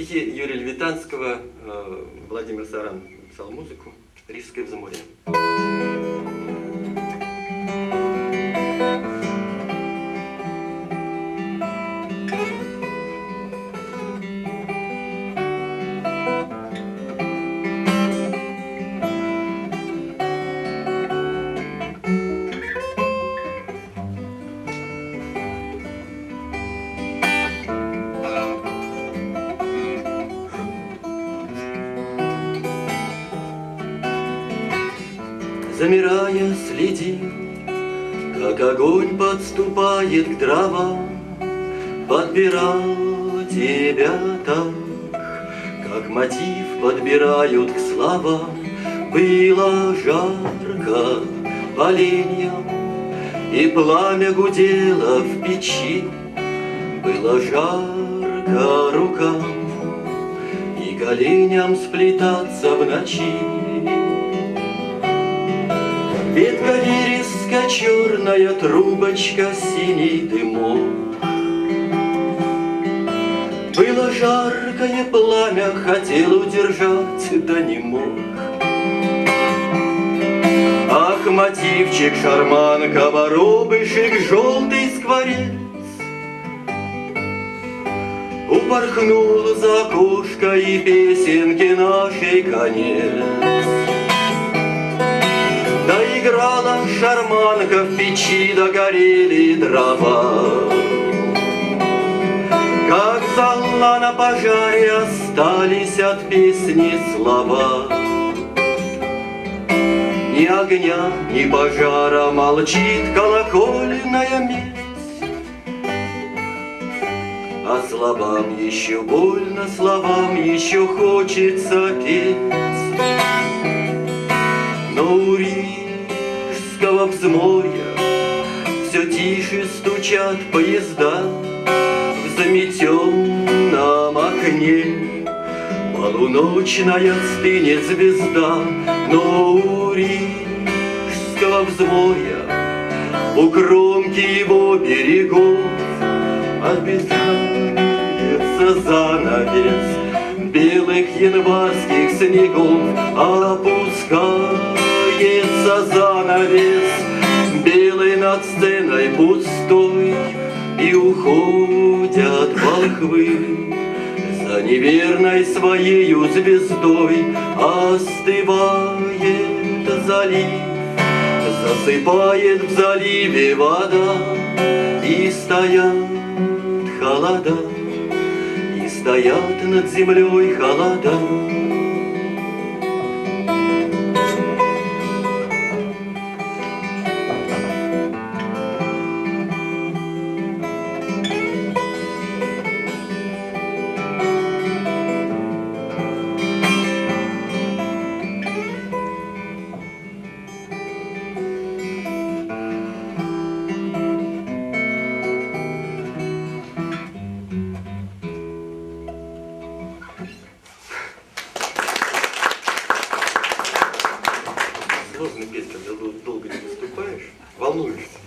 Стихи Юрия Левитанского, Владимир Саран написал музыку, «Рижское взморье». Замирая, следи, как огонь подступает к дровам. Подбирал тебя так, как мотив подбирают к словам. Было жарко поленьям, и пламя гудело в печи. Было жарко рукам и коленям сплетаться в ночи. Ветка вереска, черная трубочка, синий дымок. Было жаркое пламя, хотел удержать, да не мог. Ах, мотивчик, шарманка, воробышек, желтый скворец упорхнул за окошко, и песенки нашей конец. Доиграла шарманка в печи, догорели дрова. Как зола на пожаре, остались от песни слова. Ни огня, ни пожара, молчит колокольная медь. А словам еще больно, словам еще хочется петь. Но у Рижского взморья все тише стучат поезда. В заметенном окне полуночная стынет звезда. Но у Рижского взморья, у кромки его берегов, обвивается занавес белых январских снегов. Опускается занавес белый над сценой пустой, и уходят волхвы за неверной своею звездой. Остывает залив, засыпает в заливе вода, и стоят холода, и стоят над землей холода. Сложно петь, когда долго не выступаешь, волнуешься.